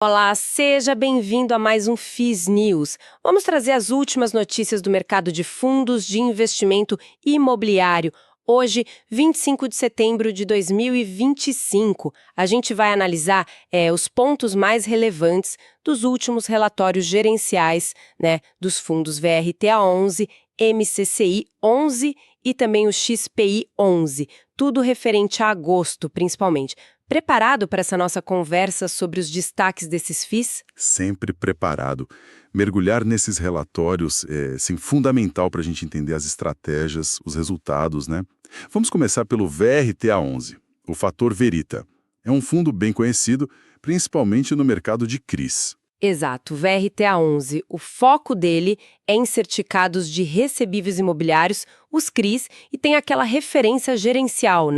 Olá, seja bem-vindo a mais um FIS News. Vamos trazer as últimas notícias do mercado de fundos de investimento imobiliário. Hoje, 25 de setembro de 2025, a gente vai analisar os pontos mais relevantes dos últimos relatórios gerenciais, dos fundos VRTA11, MCCI11 e também o XPI11, tudo referente a agosto, principalmente. Preparado para essa nossa conversa sobre os destaques desses FIIs? Sempre preparado. Mergulhar nesses relatórios é fundamental para a gente entender as estratégias, os resultados, né? Vamos começar pelo VRTA11, o Fator Verita. É um fundo bem conhecido, principalmente no mercado de CRIs. Exato, VRTA11. O foco dele é em certificados de recebíveis imobiliários, os CRIs, e tem aquela referência gerencial,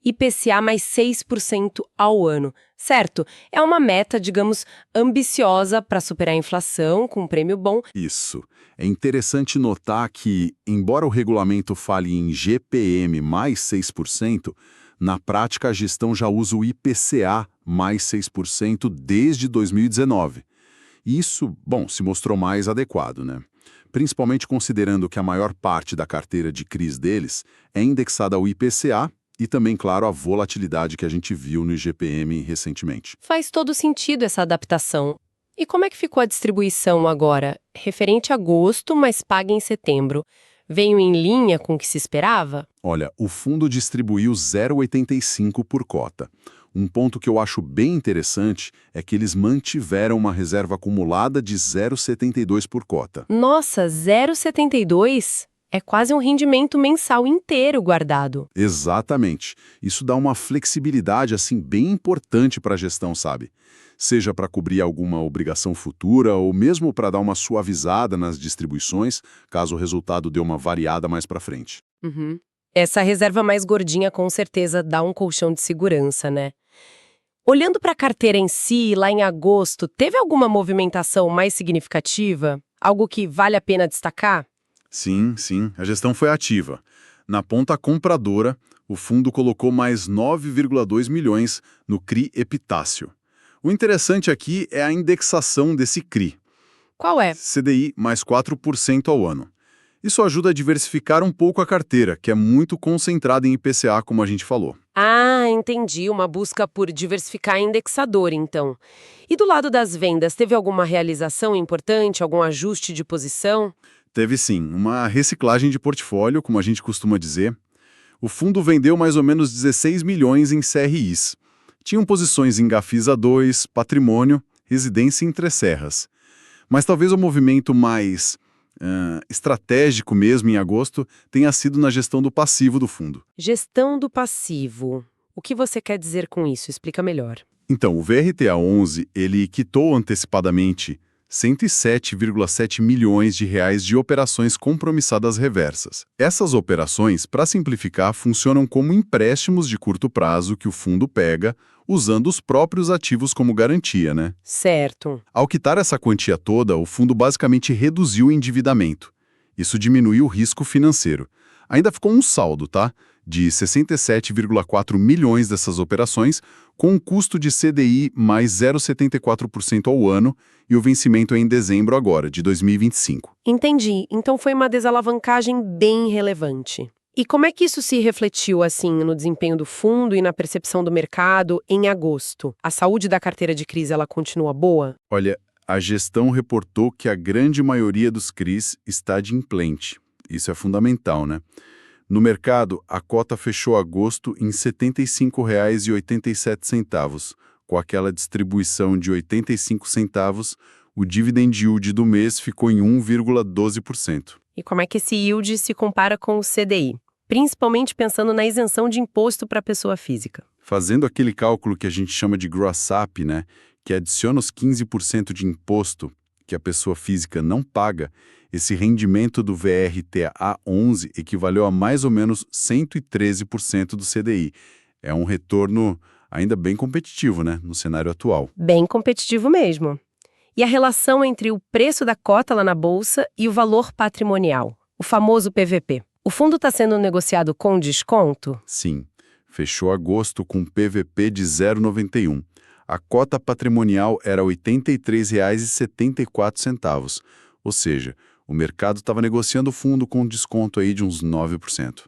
IPCA mais 6% ao ano. Certo? É uma meta, digamos, ambiciosa para superar a inflação, com um prêmio bom. Isso. É interessante notar que, embora o regulamento fale em GPM mais 6%, na prática a gestão já usa o IPCA mais 6% desde 2019. Isso, se mostrou mais adequado, Principalmente considerando que a maior parte da carteira de CRIs deles é indexada ao IPCA e também, claro, a volatilidade que a gente viu no IGPM recentemente. Faz todo sentido essa adaptação. E como é que ficou a distribuição agora? Referente a agosto, mas paga em setembro. Veio em linha com o que se esperava? Olha, o fundo distribuiu 0,85 por cota. Um ponto que eu acho bem interessante é que eles mantiveram uma reserva acumulada de 0,72 por cota. Nossa, 0,72? É quase um rendimento mensal inteiro guardado. Exatamente. Isso dá uma flexibilidade bem importante para a gestão, sabe? Seja para cobrir alguma obrigação futura ou mesmo para dar uma suavizada nas distribuições, caso o resultado dê uma variada mais para frente. Uhum. Essa reserva mais gordinha com certeza dá um colchão de segurança, Olhando para a carteira em si, lá em agosto, teve alguma movimentação mais significativa? Algo que vale a pena destacar? Sim, a gestão foi ativa. Na ponta compradora, o fundo colocou mais 9,2 milhões no CRI Epitácio. O interessante aqui é a indexação desse CRI. Qual é? CDI mais 4% ao ano. Isso ajuda a diversificar um pouco a carteira, que é muito concentrada em IPCA, como a gente falou. Ah, entendi. Uma busca por diversificar indexador, então. E do lado das vendas, teve alguma realização importante, algum ajuste de posição? Teve sim, uma reciclagem de portfólio, como a gente costuma dizer. O fundo vendeu mais ou menos 16 milhões em CRIs. Tinham posições em Gafisa 2, Patrimônio, Residência e Entre Serras. Mas talvez o movimento mais estratégico mesmo em agosto tenha sido na gestão do passivo do fundo. Gestão do passivo. O que você quer dizer com isso? Explica melhor. Então, o VRTA11, ele quitou antecipadamente 107,7 milhões de reais de operações compromissadas reversas. Essas operações, para simplificar, funcionam como empréstimos de curto prazo que o fundo pega, usando os próprios ativos como garantia, Certo. Ao quitar essa quantia toda, o fundo basicamente reduziu o endividamento. Isso diminuiu o risco financeiro. Ainda ficou um saldo, de 67,4 milhões dessas operações, com um custo de CDI mais 0,74% ao ano e o vencimento é em dezembro agora, de 2025. Entendi. Então foi uma desalavancagem bem relevante. E como é que isso se refletiu, no desempenho do fundo e na percepção do mercado em agosto? A saúde da carteira de CRIs, ela continua boa? Olha, a gestão reportou que a grande maioria dos CRIs está adimplente. Isso é fundamental, No mercado, a cota fechou agosto em R$ 75,87. Com aquela distribuição de 85 centavos, o dividend yield do mês ficou em 1,12%. E como é que esse yield se compara com o CDI? Principalmente pensando na isenção de imposto para a pessoa física. Fazendo aquele cálculo que a gente chama de gross-up, que adiciona os 15% de imposto que a pessoa física não paga, esse rendimento do VRTA11 equivaleu a mais ou menos 113% do CDI. É um retorno ainda bem competitivo, no cenário atual. Bem competitivo mesmo. E a relação entre o preço da cota lá na bolsa e o valor patrimonial, o famoso PVP. O fundo está sendo negociado com desconto? Sim, fechou agosto com PVP de 0,91. A cota patrimonial era R$ 83,74, ou seja, o mercado estava negociando o fundo com um desconto aí de uns 9%.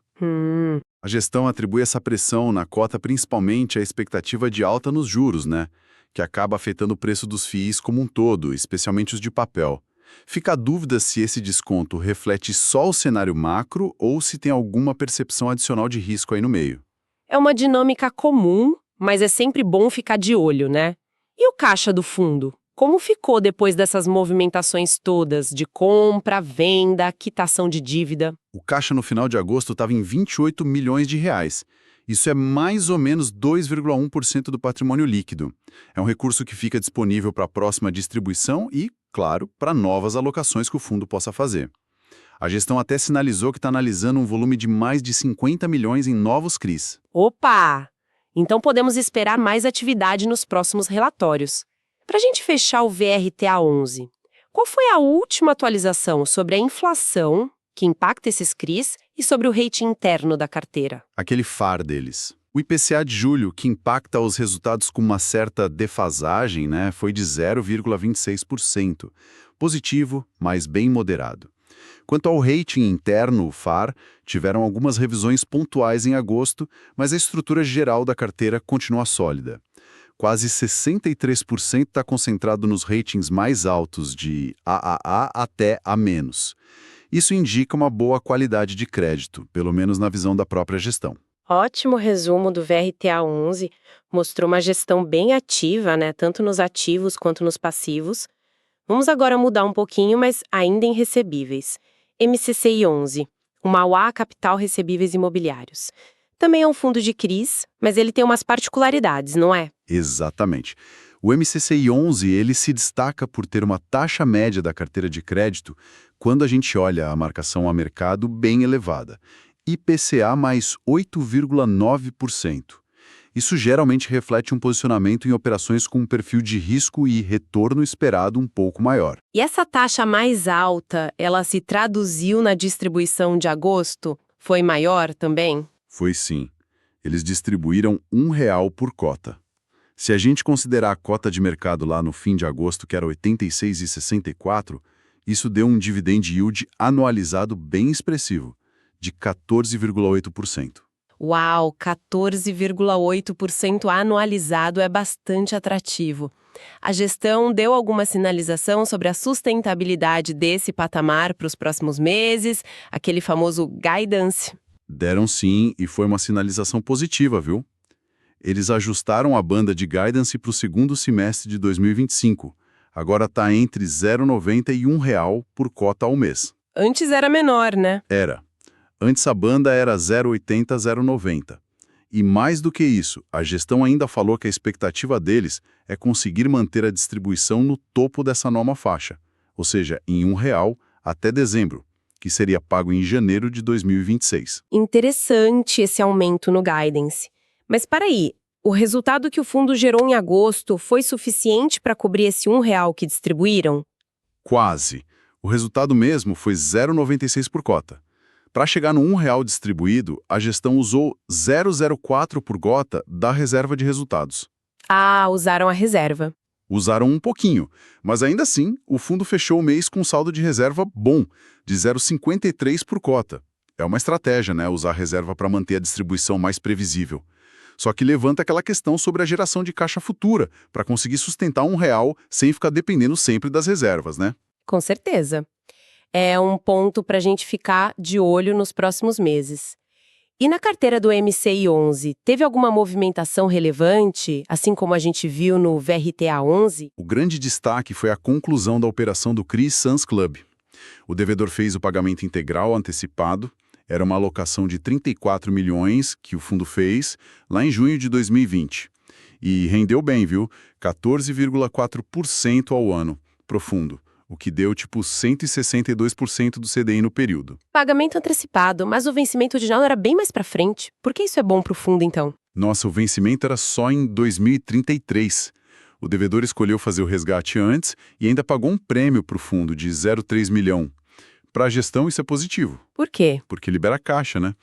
A gestão atribui essa pressão na cota principalmente à expectativa de alta nos juros, né? Que acaba afetando o preço dos FIIs como um todo, especialmente os de papel. Fica a dúvida se esse desconto reflete só o cenário macro ou se tem alguma percepção adicional de risco aí no meio. É uma dinâmica comum, mas é sempre bom ficar de olho, né? E o caixa do fundo? Como ficou depois dessas movimentações todas de compra, venda, quitação de dívida? O caixa no final de agosto estava em 28 milhões de reais. Isso é mais ou menos 2,1% do patrimônio líquido. É um recurso que fica disponível para a próxima distribuição e, claro, para novas alocações que o fundo possa fazer. A gestão até sinalizou que está analisando um volume de mais de 50 milhões em novos CRIs. Opa! Então podemos esperar mais atividade nos próximos relatórios. Para a gente fechar o VRTA11, qual foi a última atualização sobre a inflação que impacta esses CRIs e sobre o rating interno da carteira? Aquele FAR deles. O IPCA de julho, que impacta os resultados com uma certa defasagem, né, foi de 0,26%. Positivo, mas bem moderado. Quanto ao rating interno, o FAR, tiveram algumas revisões pontuais em agosto, mas a estrutura geral da carteira continua sólida. Quase 63% está concentrado nos ratings mais altos, de AAA até A-. Isso indica uma boa qualidade de crédito, pelo menos na visão da própria gestão. Ótimo resumo do VRTA11, mostrou uma gestão bem ativa, né, tanto nos ativos quanto nos passivos. Vamos agora mudar um pouquinho, mas ainda em recebíveis. MCCI 11, o Mauá Capital Recebíveis Imobiliários. Também é um fundo de CRIs, mas ele tem umas particularidades, não é? Exatamente. O MCCI 11 ele se destaca por ter uma taxa média da carteira de crédito, quando a gente olha a marcação a mercado, bem elevada. IPCA mais 8,9%. Isso geralmente reflete um posicionamento em operações com um perfil de risco e retorno esperado um pouco maior. E essa taxa mais alta, ela se traduziu na distribuição de agosto? Foi maior também? Foi sim. Eles distribuíram R$ 1 por cota. Se a gente considerar a cota de mercado lá no fim de agosto, que era 86,64, isso deu um dividend yield anualizado bem expressivo, de 14,8%. Uau, 14,8% anualizado é bastante atrativo. A gestão deu alguma sinalização sobre a sustentabilidade desse patamar para os próximos meses, aquele famoso guidance? Deram sim, e foi uma sinalização positiva, viu? Eles ajustaram a banda de guidance para o segundo semestre de 2025. Agora está entre R$ 0,90 e R$ 1 por cota ao mês. Antes era menor, né? Era. Antes a banda era 0,80 a 0,90. E mais do que isso, a gestão ainda falou que a expectativa deles é conseguir manter a distribuição no topo dessa nova faixa, ou seja, em R$ 1 até dezembro, que seria pago em janeiro de 2026. Interessante esse aumento no guidance. Mas para aí, o resultado que o fundo gerou em agosto foi suficiente para cobrir esse R$ 1 que distribuíram? Quase. O resultado mesmo foi 0,96 por cota. Para chegar no R$ 1 distribuído, a gestão usou 0,04 por cota da reserva de resultados. Ah, usaram a reserva. Usaram um pouquinho, mas ainda assim, o fundo fechou o mês com um saldo de reserva bom, de 0,53 por cota. É uma estratégia, né, usar a reserva para manter a distribuição mais previsível. Só que levanta aquela questão sobre a geração de caixa futura, para conseguir sustentar R$ 1 sem ficar dependendo sempre das reservas, né? Com certeza. É um ponto para a gente ficar de olho nos próximos meses. E na carteira do MCI 11, teve alguma movimentação relevante, assim como a gente viu no VRTA 11? O grande destaque foi a conclusão da operação do CRI Suns Club. O devedor fez o pagamento integral antecipado, era uma alocação de 34 milhões que o fundo fez lá em junho de 2020. E rendeu bem, viu? 14,4% ao ano, pro fundo, o que deu tipo 162% do CDI no período. Pagamento antecipado, mas o vencimento original era bem mais para frente. Por que isso é bom para o fundo, então? Nossa, o vencimento era só em 2033. O devedor escolheu fazer o resgate antes e ainda pagou um prêmio para o fundo de 0,3 milhão. Para a gestão, isso é positivo, Por quê? porque libera caixa, né?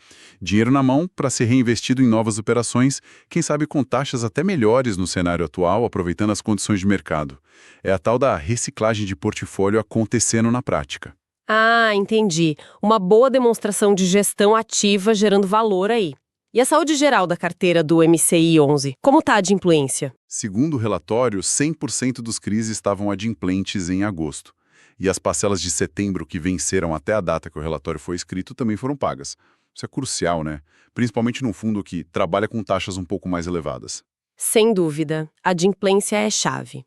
Dinheiro na mão para ser reinvestido em novas operações, quem sabe com taxas até melhores no cenário atual, aproveitando as condições de mercado. É a tal da reciclagem de portfólio acontecendo na prática. Ah, entendi. Uma boa demonstração de gestão ativa gerando valor aí. E a saúde geral da carteira do MCI 11, como tá de influência? Segundo o relatório, 100% dos CRIs estavam adimplentes em agosto. E as parcelas de setembro que venceram até a data que o relatório foi escrito também foram pagas. Isso é crucial, né? Principalmente num fundo que trabalha com taxas um pouco mais elevadas. Sem dúvida, a adimplência é chave.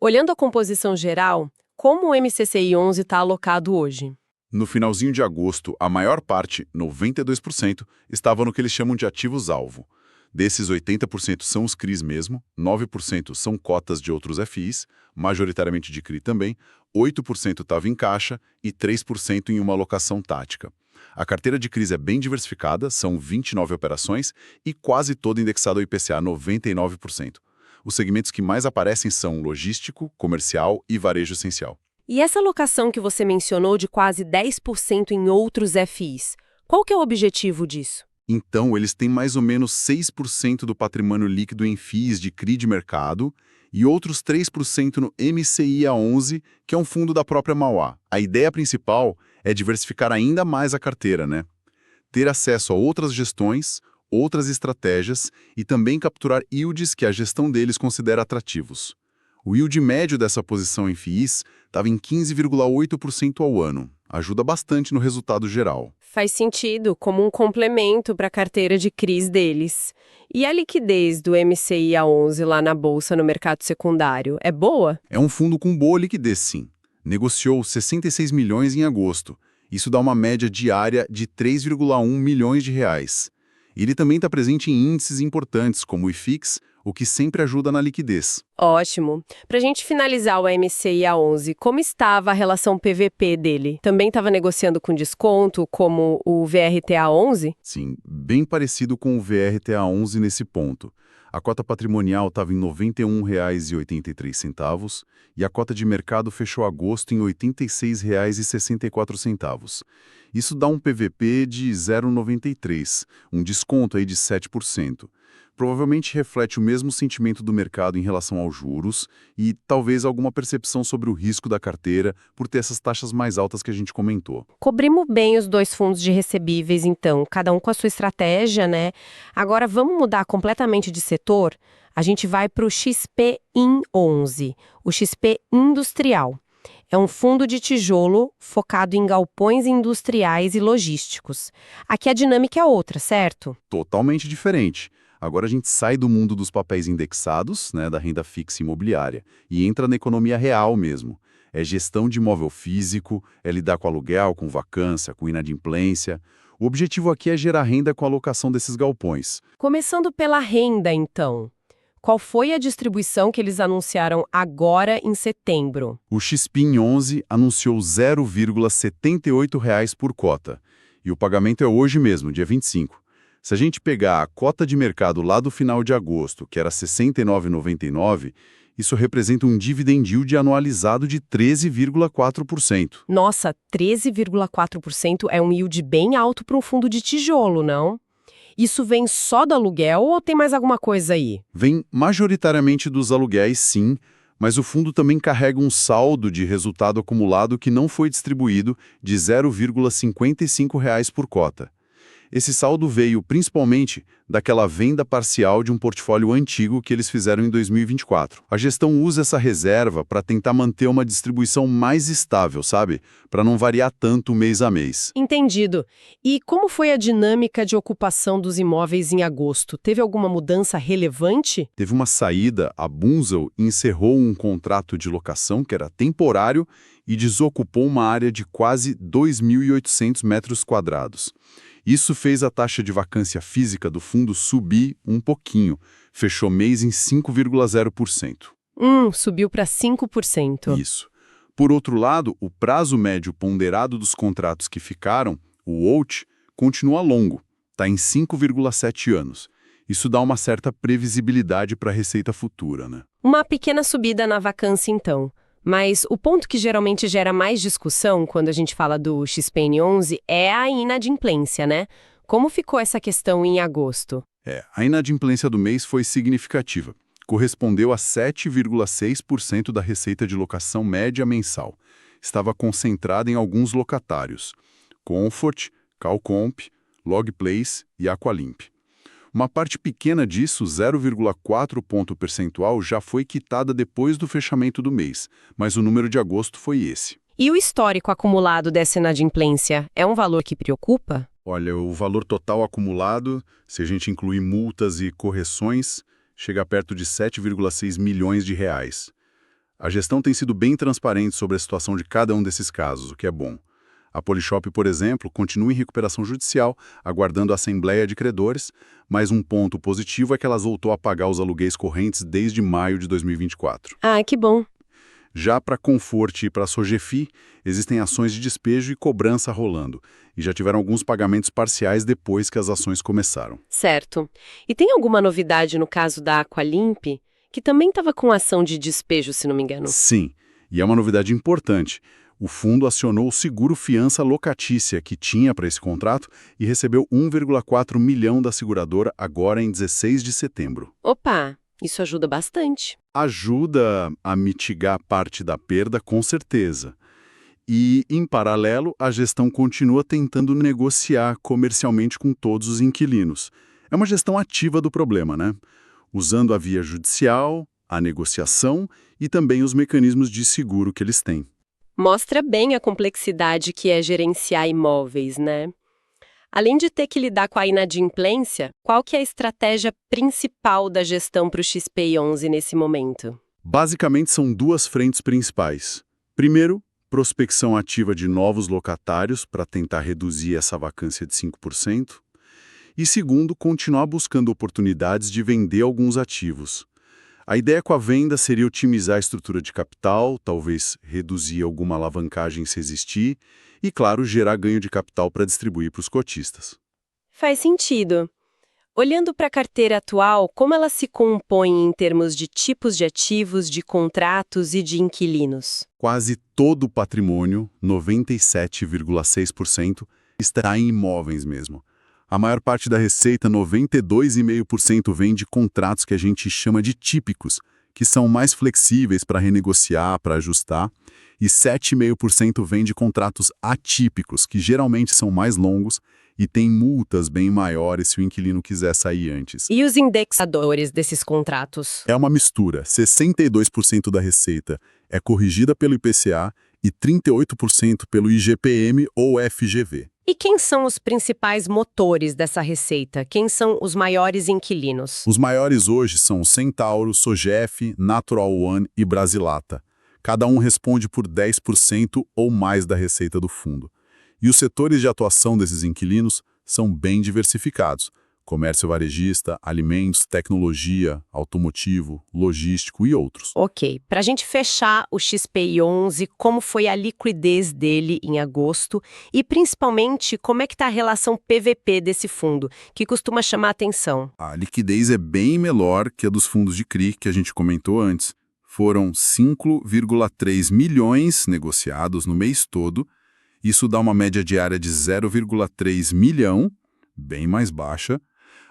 Olhando a composição geral, como o MCCI 11 está alocado hoje? No finalzinho de agosto, a maior parte, 92%, estava no que eles chamam de ativos-alvo. Desses, 80% são os CRIs mesmo, 9% são cotas de outros FIs, majoritariamente de CRI também, 8% estava em caixa e 3% em uma alocação tática. A carteira de CRIs é bem diversificada, são 29 operações e quase toda indexada ao IPCA, 99%. Os segmentos que mais aparecem são logístico, comercial e varejo essencial. E essa alocação que você mencionou de quase 10% em outros FIs, qual que é o objetivo disso? Então, eles têm mais ou menos 6% do patrimônio líquido em FIIs de CRI de mercado e outros 3% no MCI A11, que é um fundo da própria Mauá. A ideia principal é diversificar ainda mais a carteira, né? Ter acesso a outras gestões, outras estratégias e também capturar yields que a gestão deles considera atrativos. O yield médio dessa posição em FIIs estava em 15,8% ao ano. Ajuda bastante no resultado geral. Faz sentido, como um complemento para a carteira de CRIs deles. E a liquidez do MCI A11 lá na bolsa no mercado secundário é boa? É um fundo com boa liquidez, sim. Negociou 66 milhões em agosto. Isso dá uma média diária de 3,1 milhões de reais. Ele também está presente em índices importantes, como o IFIX, o que sempre ajuda na liquidez. Ótimo. Para a gente finalizar o MCI A11, como estava a relação PVP dele? Também estava negociando com desconto, como o VRTA 11? Sim, bem parecido com o VRTA 11 nesse ponto. A cota patrimonial estava em R$ 91,83 e a cota de mercado fechou agosto em R$ 86,64. Isso dá um PVP de 0,93, um desconto aí de 7%. Provavelmente reflete o mesmo sentimento do mercado em relação aos juros e talvez alguma percepção sobre o risco da carteira por ter essas taxas mais altas que a gente comentou. Cobrimos bem os dois fundos de recebíveis, então, cada um com a sua estratégia, né? Agora vamos mudar completamente de setor? A gente vai para o XPIN 11, o XP Industrial. É um fundo de tijolo focado em galpões industriais e logísticos. Aqui a dinâmica é outra, certo? Totalmente diferente. Agora a gente sai do mundo dos papéis indexados, né, da renda fixa imobiliária, e entra na economia real mesmo. É gestão de imóvel físico, é lidar com aluguel, com vacância, com inadimplência. O objetivo aqui é gerar renda com a alocação desses galpões. Começando pela renda, então. Qual foi a distribuição que eles anunciaram agora em setembro? O XPIN 11 anunciou R$ 0,78 por cota. E o pagamento é hoje mesmo, dia 25. Se a gente pegar a cota de mercado lá do final de agosto, que era R$ 69,99, isso representa um dividend yield anualizado de 13,4%. Nossa, 13,4% é um yield bem alto para um fundo de tijolo, não? Isso vem só do aluguel ou tem mais alguma coisa aí? Vem majoritariamente dos aluguéis, sim, mas o fundo também carrega um saldo de resultado acumulado que não foi distribuído de R$ 0,55 por cota. Esse saldo veio principalmente daquela venda parcial de um portfólio antigo que eles fizeram em 2024. A gestão usa essa reserva para tentar manter uma distribuição mais estável, sabe? Para não variar tanto mês a mês. Entendido. E como foi a dinâmica de ocupação dos imóveis em agosto? Teve alguma mudança relevante? Teve uma saída, a Bunzl encerrou um contrato de locação que era temporário e desocupou uma área de quase 2.800 metros quadrados. Isso fez a taxa de vacância física do fundo subir um pouquinho. Fechou mês em 5,0%. Subiu para 5%. Isso. Por outro lado, o prazo médio ponderado dos contratos que ficaram, o WAULT, continua longo. Está em 5,7 anos. Isso dá uma certa previsibilidade para a receita futura, né? Uma pequena subida na vacância, então. Mas o ponto que geralmente gera mais discussão quando a gente fala do XPN11 é a inadimplência, né? Como ficou essa questão em agosto? A inadimplência do mês foi significativa. Correspondeu a 7,6% da receita de locação média mensal. Estava concentrada em alguns locatários: Comfort, Calcomp, Logplace e Aqualimp. Uma parte pequena disso, 0,4 ponto percentual, já foi quitada depois do fechamento do mês, mas o número de agosto foi esse. E o histórico acumulado dessa inadimplência é um valor que preocupa? Olha, o valor total acumulado, se a gente incluir multas e correções, chega a perto de 7,6 milhões de reais. A gestão tem sido bem transparente sobre a situação de cada um desses casos, o que é bom. A Polishop, por exemplo, continua em recuperação judicial, aguardando a assembleia de credores, mas um ponto positivo é que ela voltou a pagar os aluguéis correntes desde maio de 2024. Ah, que bom. Já para Comfort e para a Sogefi, existem ações de despejo e cobrança rolando, e já tiveram alguns pagamentos parciais depois que as ações começaram. Certo. E tem alguma novidade no caso da Aqualimp, que também estava com ação de despejo, se não me engano? Sim, e é uma novidade importante. O fundo acionou o seguro fiança locatícia que tinha para esse contrato e recebeu 1,4 milhão da seguradora agora em 16 de setembro. Opa, isso ajuda bastante. Ajuda a mitigar parte da perda, com certeza. E, em paralelo, a gestão continua tentando negociar comercialmente com todos os inquilinos. É uma gestão ativa do problema, né? Usando a via judicial, a negociação e também os mecanismos de seguro que eles têm. Mostra bem a complexidade que é gerenciar imóveis, né? Além de ter que lidar com a inadimplência, qual que é a estratégia principal da gestão para o XPI11 nesse momento? Basicamente, são duas frentes principais. Primeiro, prospecção ativa de novos locatários para tentar reduzir essa vacância de 5%. E segundo, continuar buscando oportunidades de vender alguns ativos. A ideia com a venda seria otimizar a estrutura de capital, talvez reduzir alguma alavancagem se existir, e, claro, gerar ganho de capital para distribuir para os cotistas. Faz sentido. Olhando para a carteira atual, como ela se compõe em termos de tipos de ativos, de contratos e de inquilinos? Quase todo o patrimônio, 97,6%, está em imóveis mesmo. A maior parte da receita, 92,5%, vem de contratos que a gente chama de típicos, que são mais flexíveis para renegociar, para ajustar, e 7,5% vem de contratos atípicos, que geralmente são mais longos e têm multas bem maiores se o inquilino quiser sair antes. E os indexadores desses contratos? É uma mistura. 62% da receita é corrigida pelo IPCA e 38% pelo IGPM ou FGV. E quem são os principais motores dessa receita? Quem são os maiores inquilinos? Os maiores hoje são Centauro, Sogef, Natural One e Brasilata. Cada um responde por 10% ou mais da receita do fundo. E os setores de atuação desses inquilinos são bem diversificados: comércio varejista, alimentos, tecnologia, automotivo, logístico e outros. Ok, para a gente fechar o XPI11, como foi a liquidez dele em agosto e, principalmente, como é que está a relação PVP desse fundo, que costuma chamar a atenção? A liquidez é bem menor que a dos fundos de CRI que a gente comentou antes. Foram 5,3 milhões negociados no mês todo. Isso dá uma média diária de 0,3 milhão, bem mais baixa.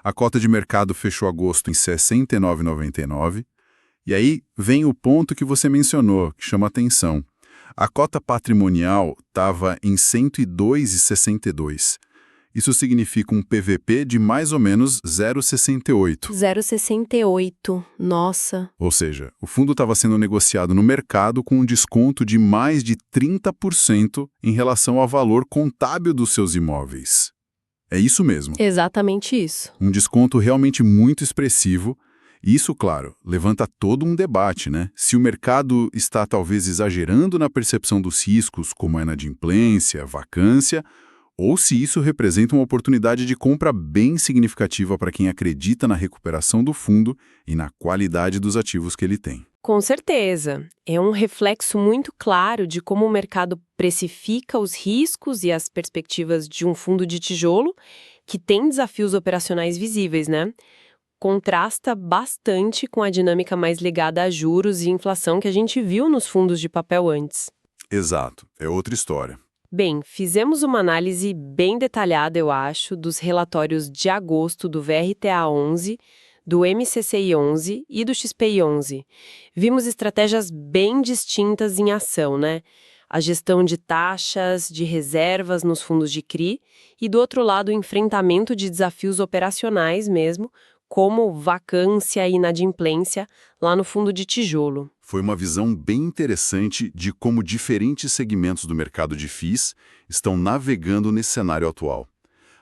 A cota de mercado fechou agosto em R$ 69,99. E aí vem o ponto que você mencionou, que chama atenção. A cota patrimonial estava em 102,62. Isso significa um PVP de mais ou menos 0,68. 0,68, nossa. Ou seja, o fundo estava sendo negociado no mercado com um desconto de mais de 30% em relação ao valor contábil dos seus imóveis. É isso mesmo. Exatamente isso. Um desconto realmente muito expressivo. E isso, claro, levanta todo um debate, né? Se o mercado está talvez exagerando na percepção dos riscos, como a inadimplência, vacância, ou se isso representa uma oportunidade de compra bem significativa para quem acredita na recuperação do fundo e na qualidade dos ativos que ele tem. Com certeza. É um reflexo muito claro de como o mercado precifica os riscos e as perspectivas de um fundo de tijolo que tem desafios operacionais visíveis, né? contrasta bastante com a dinâmica mais ligada a juros e inflação que a gente viu nos fundos de papel antes. Exato, é outra história. Bem, fizemos uma análise bem detalhada, eu acho, dos relatórios de agosto do VRTA11, do MCCI11 e do XPI11. Vimos estratégias bem distintas em ação, né? A gestão de taxas, de reservas nos fundos de CRI e, do outro lado, o enfrentamento de desafios operacionais mesmo, como vacância e inadimplência lá no fundo de tijolo. Foi uma visão bem interessante de como diferentes segmentos do mercado de FIIs estão navegando nesse cenário atual.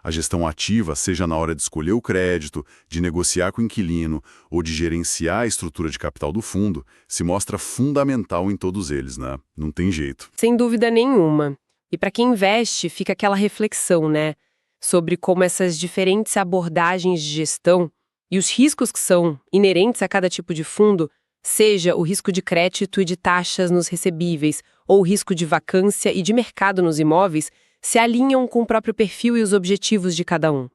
A gestão ativa, seja na hora de escolher o crédito, de negociar com o inquilino ou de gerenciar a estrutura de capital do fundo, se mostra fundamental em todos eles, né? Não tem jeito. Sem dúvida nenhuma. E para quem investe, fica aquela reflexão, né? Sobre como essas diferentes abordagens de gestão e os riscos que são inerentes a cada tipo de fundo, seja o risco de crédito e de taxas nos recebíveis, ou o risco de vacância e de mercado nos imóveis, se alinham com o próprio perfil e os objetivos de cada um.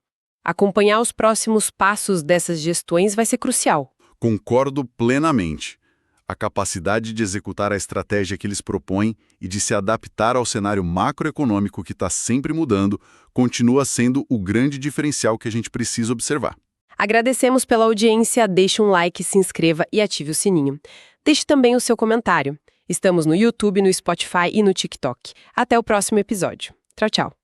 Acompanhar os próximos passos dessas gestões vai ser crucial. Concordo plenamente. A capacidade de executar a estratégia que eles propõem e de se adaptar ao cenário macroeconômico que está sempre mudando continua sendo o grande diferencial que a gente precisa observar. Agradecemos pela audiência, deixe um like, se inscreva e ative o sininho. Deixe também o seu comentário. Estamos no YouTube, no Spotify e no TikTok. Até o próximo episódio. Tchau, tchau.